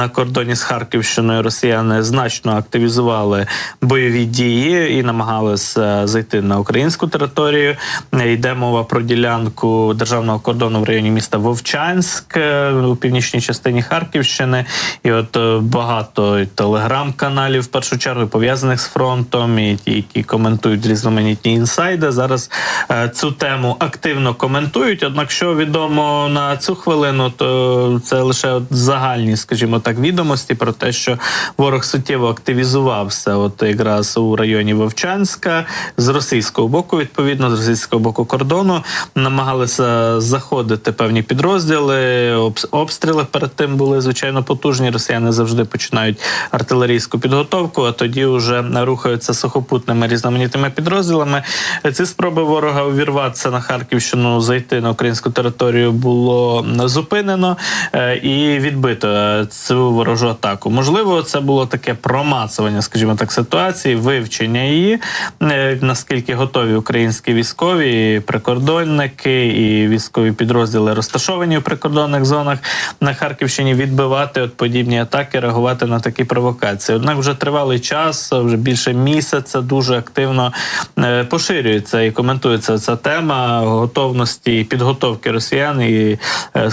на кордоні з Харківщиною росіяни значно активізували бойові дії і намагалися зайти на українську територію. Йде мова про ділянку державного кордону в районі міста Вовчанськ у північній частині Харківщини. І от багато телеграм-каналів, в першу чергу, пов'язаних з фронтом, і ті, які коментують різноманітні інсайди, зараз цю тему активно коментують. Однак, що відомо на цю хвилину, то це лише загальні, скажімо так, відомості про те, що ворог суттєво активізувався от якраз у районі Вовчанська, з російського боку, відповідно, з російського боку кордону, намагалися заходити певні підрозділи, обстріли перед тим були, звичайно, потужні. Росіяни завжди починають артилерійську підготовку, а тоді вже рухаються сухопутними різноманітними підрозділами. Ці спроби ворога увірватися на Харківщину, зайти на українську територію було зупинено і відбито цю ворожу атаку. Можливо, це було таке промацування, скажімо так, ситуації, вивчення її, наскільки готові українські військові, прикордонники і військові підрозділи, розташовані в прикордонних зонах на Харківщині, відбивати от подібні атаки, реагувати на такі провокації. Однак вже тривалий час, вже більше місяця, дуже активно поширюється і коментується ця тема готовності і підготовки росіян і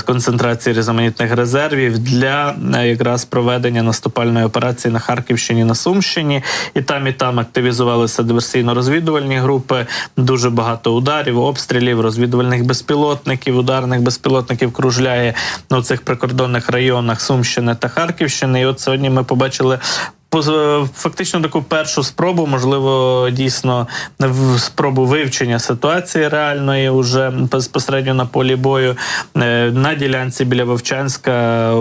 концентрації різноманітних резервів для якраз проведення наступальної операції на Харківщині, на Сумщині. І там активізувалися диверсійно-розвідувальні групи, дуже багато ударів, обстрілів, розвідувальних безпілотників, ударних безпілотників кружляє у цих прикордонних районах Сумщини та Харківщини. І от сьогодні ми побачили фактично таку першу спробу, можливо, дійсно спробу вивчення ситуації реальної уже безпосередньо на полі бою на ділянці біля Вовчанська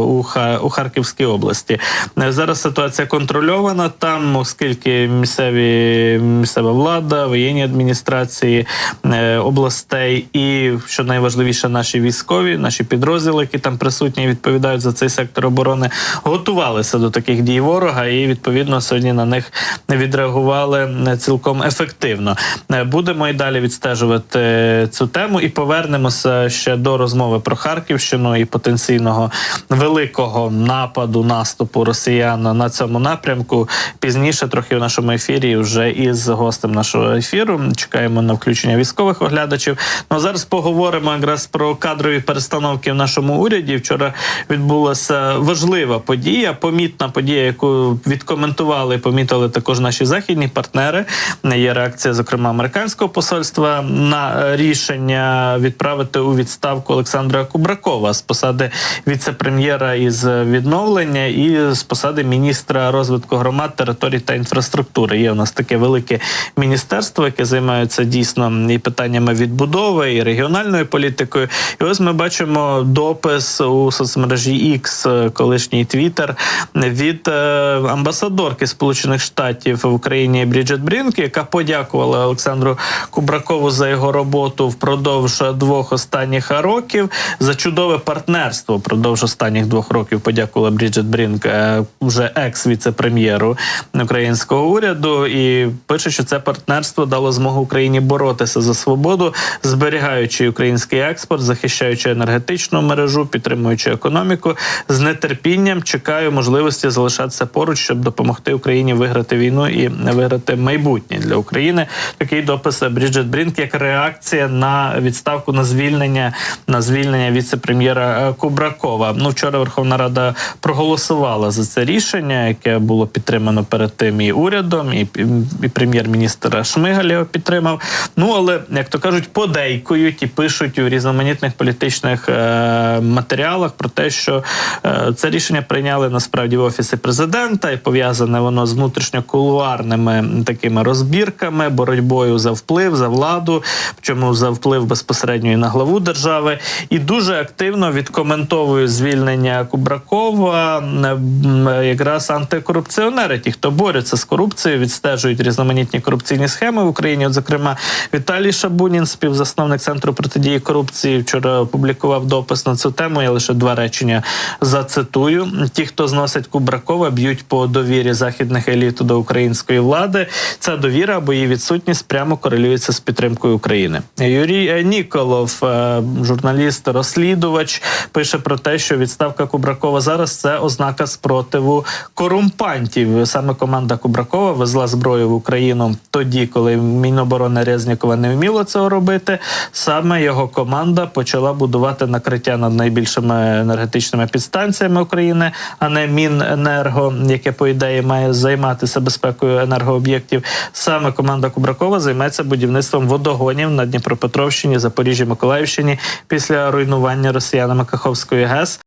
у Харківській області. Зараз ситуація контрольована там, оскільки місцева влада, воєнні адміністрації областей і, що найважливіше, наші військові, наші підрозділи, які там присутні, відповідають за цей сектор оборони, готувалися до таких дій ворога і відповідно сьогодні на них відреагували цілком ефективно. Будемо і далі відстежувати цю тему і повернемося ще до розмови про Харківщину і потенційного великого нападу, наступу росіян на цьому напрямку. Пізніше трохи в нашому ефірі вже із гостем нашого ефіру. Чекаємо на включення військових оглядачів. Ну, а зараз поговоримо якраз про кадрові перестановки в нашому уряді. Вчора відбулася важлива подія, помітна подія, яку відкоментували, помітили також наші західні партнери. Є реакція, зокрема, американського посольства на рішення відправити у відставку Олександра Кубракова з посади віце-прем'єра із відновлення і з посади міністра розвитку громад, територій та інфраструктури. Є у нас таке велике міністерство, яке займається дійсно і питаннями відбудови, і регіональною політикою. І ось ми бачимо допис у соцмережі X, колишній Twitter, від амбасадорки Сполучених Штатів в Україні Бріджит Брінк, яка подякувала Олександру Кубракову за його роботу впродовж 2 останніх років, за чудове партнерство впродовж останніх 2 років подякувала Бріджит Брінк, вже екс-віце-прем'єру українського уряду, і пише, що це партнерство дало змогу Україні боротися за свободу, зберігаючи український експорт, захищаючи енергетичну мережу, підтримуючи економіку. З нетерпінням чекаю можливості залишатися поруч, щоб допомогти Україні виграти війну і виграти майбутнє для України. Такий допис Бріджит Брінк як реакція на відставку, на звільнення віце-прем'єра Кубракова. Ну, вчора Верховна Рада проголосувала за це рішення, яке було підтримано перед тим і урядом, і прем'єр-міністр Шмигаль його підтримав. Ну, але, як то кажуть, подейкують і пишуть у різноманітних політичних матеріалах про те, що це рішення прийняли насправді в Офісі Президента, і пов'язане воно з внутрішньокулуарними такими розбірками, боротьбою за вплив, за владу, причому за вплив безпосередньо і на главу держави. І дуже активно відкоментовують звільнення Кубракова якраз антикорупціонери, ті, хто борються з корупцією, відстежують різноманітні корупційні схеми в Україні. От, зокрема, Віталій Шабунін, співзасновник Центру протидії корупції, вчора опублікував допис на цю тему. Я лише 2 речення зацитую. Ті, хто зносить Кубракова, б'ють по довірі недовірі західних еліт до української влади. Ця довіра або її відсутність прямо корелюється з підтримкою України. Юрій Ніколов, журналіст-розслідувач, пише про те, що відставка Кубракова зараз – це ознака спротиву корумпантів. Саме команда Кубракова везла зброю в Україну тоді, коли Міноборони Резнікова не вміло цього робити. Саме його команда почала будувати накриття над найбільшими енергетичними підстанціями України, а не Міненерго, яке, по ідеї, має займатися безпекою енергооб'єктів. Саме команда Кубракова займеться будівництвом водогонів на Дніпропетровщині, Запоріжжі, Миколаївщині після руйнування росіянами Каховської ГЕС.